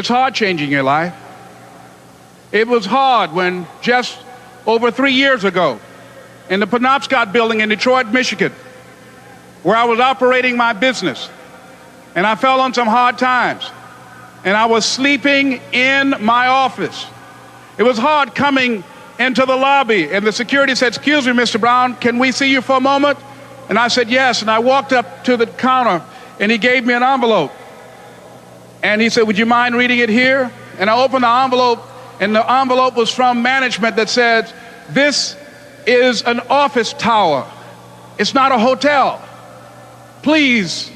It's hard changing your life. It was hard when just over 3 years ago, in the Penobscot building in Detroit, Michigan, where I was operating my business, and I fell on some hard times, and I was sleeping in my office. It was hard coming into the lobby, and the security said, "Excuse me, Mr. Brown, can we see you for a moment?" And I said, "Yes," and I walked up to the counter, and he gave me an envelope. And he said, "Would you mind reading it here?" And I opened the envelope, and the envelope was from management that said, "This is an office tower. It's not a hotel. Please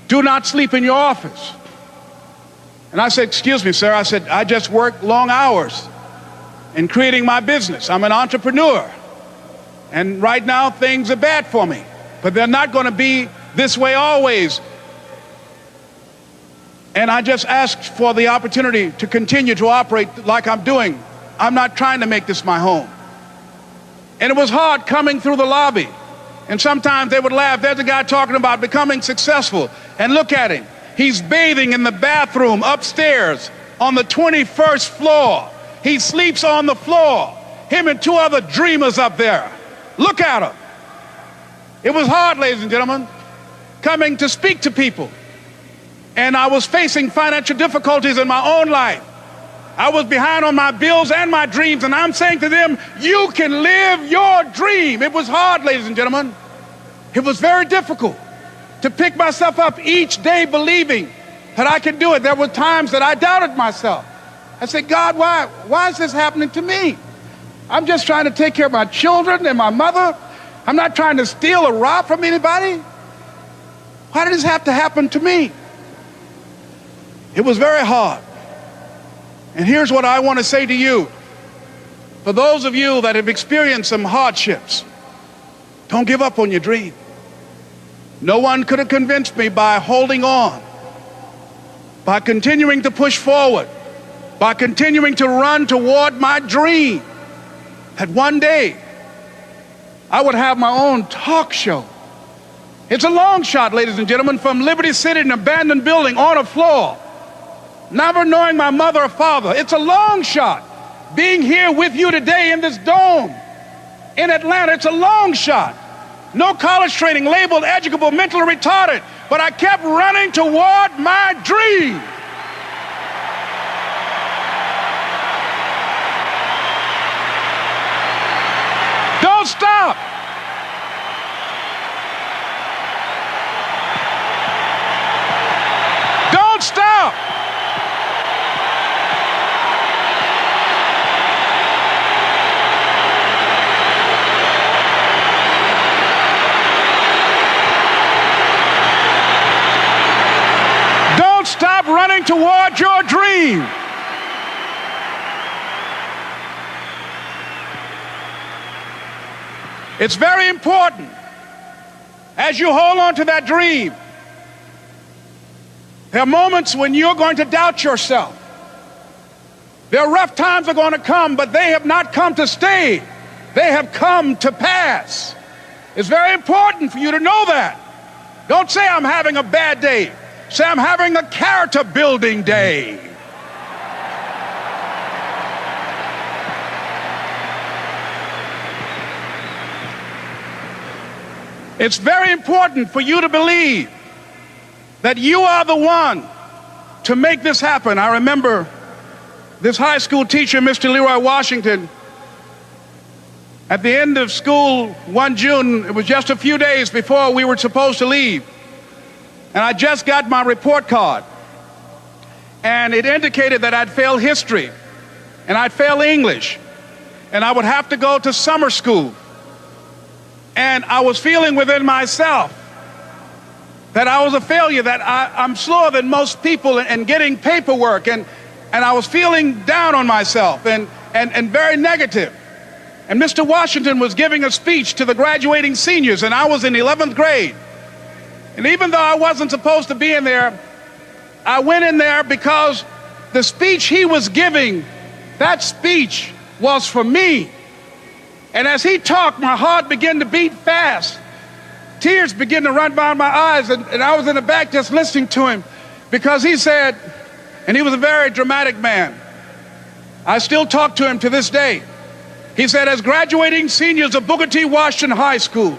do not sleep in your office." And I said, "Excuse me, sir." I said, "I just work long hours in creating my business. I'm an entrepreneur. And right now things are bad for me, but they're not going to be this way always. And I just asked for the opportunity to continue to operate like I'm doing. I'm not trying to make this my home." And it was hard coming through the lobby. And sometimes they would laugh. There's a guy talking about becoming successful. And look at him. He's bathing in the bathroom upstairs on the 21st floor. He sleeps on the floor. Him and 2 other dreamers up there. Look at him. It was hard, ladies and gentlemen, coming to speak to people. And I was facing financial difficulties in my own life. I was behind on my bills and my dreams, and I'm saying to them, "You can live your dream." It was hard, ladies and gentlemen. It was very difficult to pick myself up each day believing that I could do it. There were times that I doubted myself. I said, "God, why is this happening to me? I'm just trying to take care of my children and my mother. I'm not trying to steal or rob from anybody. Why did this have to happen to me?" It was very hard. And here's what I want to say to you. For those of you that have experienced some hardships, don't give up on your dream. No one could have convinced me by holding on, by continuing to push forward, by continuing to run toward my dream, that one day I would have my own talk show. It's a long shot, ladies and gentlemen, from Liberty City, an abandoned building on a floor, never knowing my mother or father. It's a long shot. Being here with you today in this dome in Atlanta, it's a long shot. No college training, labeled educable, mentally retarded, but I kept running toward my dream. Don't stop. Don't stop. Stop running toward your dream. It's very important as you hold on to that dream. There are moments when you're going to doubt yourself. There are rough times are going to come, but they have not come to stay. They have come to pass. It's very important for you to know that. Don't say, "I'm having a bad day." Say, "I'm having a character building day." It's very important for you to believe that you are the one to make this happen. I remember this high school teacher, Mr. Leroy Washington, at the end of school one June, it was just a few days before we were supposed to leave. And I just got my report card, and it indicated that I'd failed history, and I'd failed English, and I would have to go to summer school. And I was feeling within myself that I was a failure, that I'm slower than most people in getting paperwork, and I was feeling down on myself and very negative. And Mr. Washington was giving a speech to the graduating seniors, and I was in 11th grade. And even though I wasn't supposed to be in there, I went in there because the speech he was giving, that speech was for me. And as he talked, my heart began to beat fast. Tears began to run down my eyes, and I was in the back just listening to him, because he said, And he was a very dramatic man. I still talk to him to this day. He said, as graduating seniors of Booker T. Washington High School,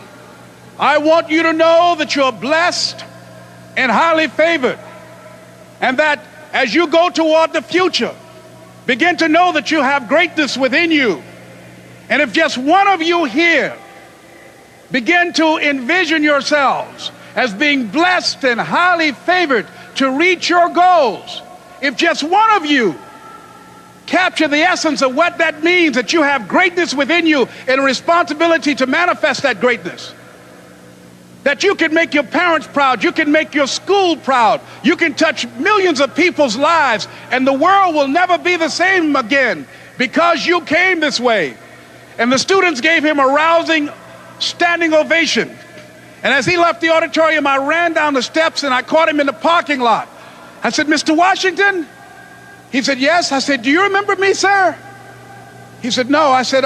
I want you to know that you're blessed and highly favored, and that as you go toward the future, begin to know that you have greatness within you. And if just one of you here begin to envision yourselves as being blessed and highly favored to reach your goals, if just one of you capture the essence of what that means, that you have greatness within you and a responsibility to manifest that greatness, that you can make your parents proud, you can make your school proud, you can touch millions of people's lives, and the world will never be the same again because you came this way. And the students gave him a rousing standing ovation. And as he left the auditorium, I ran down the steps and I caught him in the parking lot. I said, Mr. Washington? He said, yes. I said, do you remember me, sir? He said, no. I said,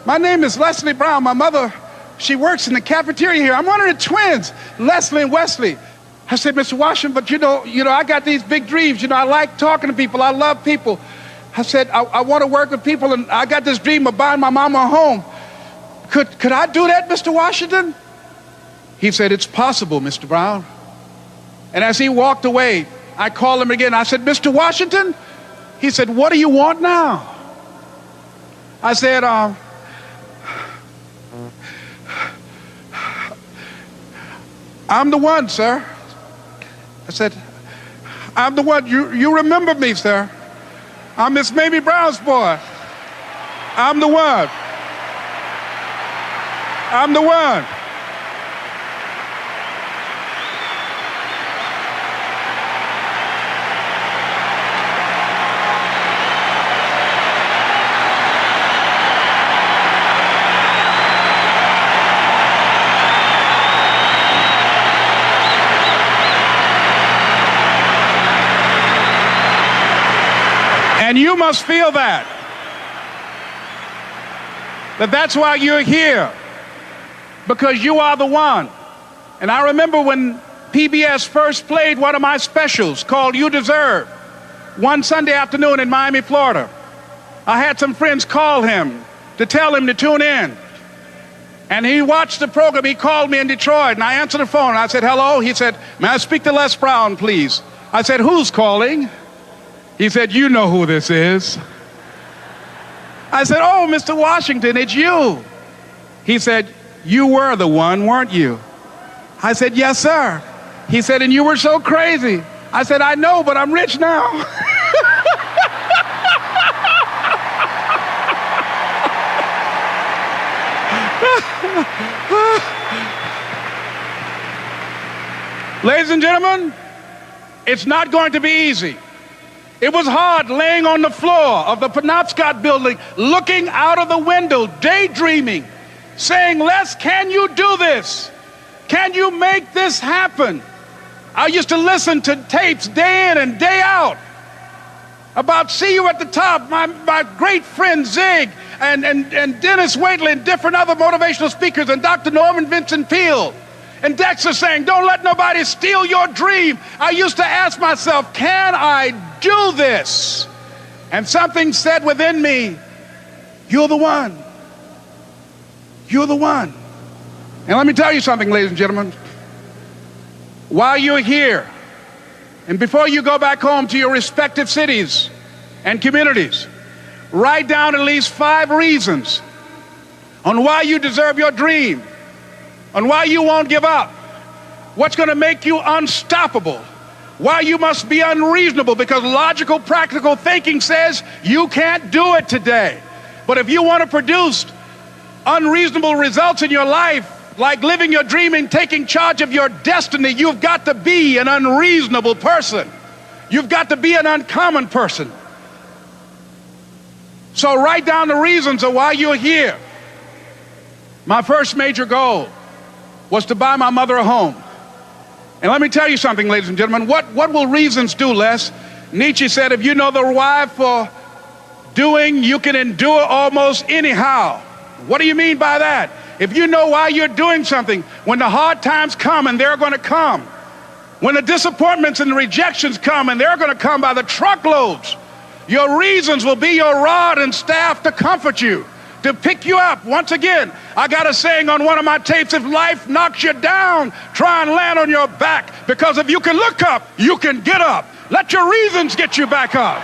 my name is Leslie Brown. My mother, she works in the cafeteria here. I'm one of the twins, Leslie and Wesley. I said, Mr. Washington, but you know, I got these big dreams. I like talking to people. I love people. I said, I want to work with people, and I got this dream of buying my mama a home. Could I do that, Mr. Washington? He said, it's possible, Mr. Brown. And as he walked away, I called him again. I said, Mr. Washington? He said, what do you want now? I said, I'm the one, sir. I said, I'm the one. You remember me, sir. I'm Miss Mamie Brown's boy. I'm the one. I'm the one. And you must feel that's why you're here, because you are the one. And I remember when PBS first played one of my specials called You Deserve, one Sunday afternoon in Miami, Florida. I had some friends call him to tell him to tune in. And he watched the program. He called me in Detroit, and I answered the phone. I said, hello. He said, may I speak to Les Brown, please? I said, who's calling? He said, you know who this is. I said, oh, Mr. Washington, it's you. He said, you were the one, weren't you? I said, yes, sir. He said, and you were so crazy. I said, I know, but I'm rich now. Ladies and gentlemen, it's not going to be easy. It was hard laying on the floor of the Penobscot building, looking out of the window, daydreaming, saying, Les, can you do this? Can you make this happen? I used to listen to tapes day in and day out about See You at the Top, my great friend Zig and Dennis Waitley and different other motivational speakers, and Dr. Norman Vincent Peale. And Dexter saying, don't let nobody steal your dream. I used to ask myself, can I do this? And something said within me, you're the one. You're the one. And let me tell you something, ladies and gentlemen. While you're here, and before you go back home to your respective cities and communities, write down at least 5 reasons on why you deserve your dream, on why you won't give up, what's going to make you unstoppable, why you must be unreasonable, because logical, practical thinking says you can't do it today. But if you want to produce unreasonable results in your life, like living your dream and taking charge of your destiny, you've got to be an unreasonable person. You've got to be an uncommon person. So write down the reasons of why you're here. My first major goal was to buy my mother a home. And let me tell you something, ladies and gentlemen. What will reasons do, Les? Nietzsche said, if you know the why for doing, you can endure almost anyhow. What do you mean by that? If you know why you're doing something, when the hard times come, and they're going to come, When the disappointments and the rejections come, and they're going to come by the truckloads, your reasons will be your rod and staff to comfort you, to pick you up. Once again, I got a saying on one of my tapes: if life knocks you down, try and land on your back, because if you can look up, you can get up. Let your reasons get you back up.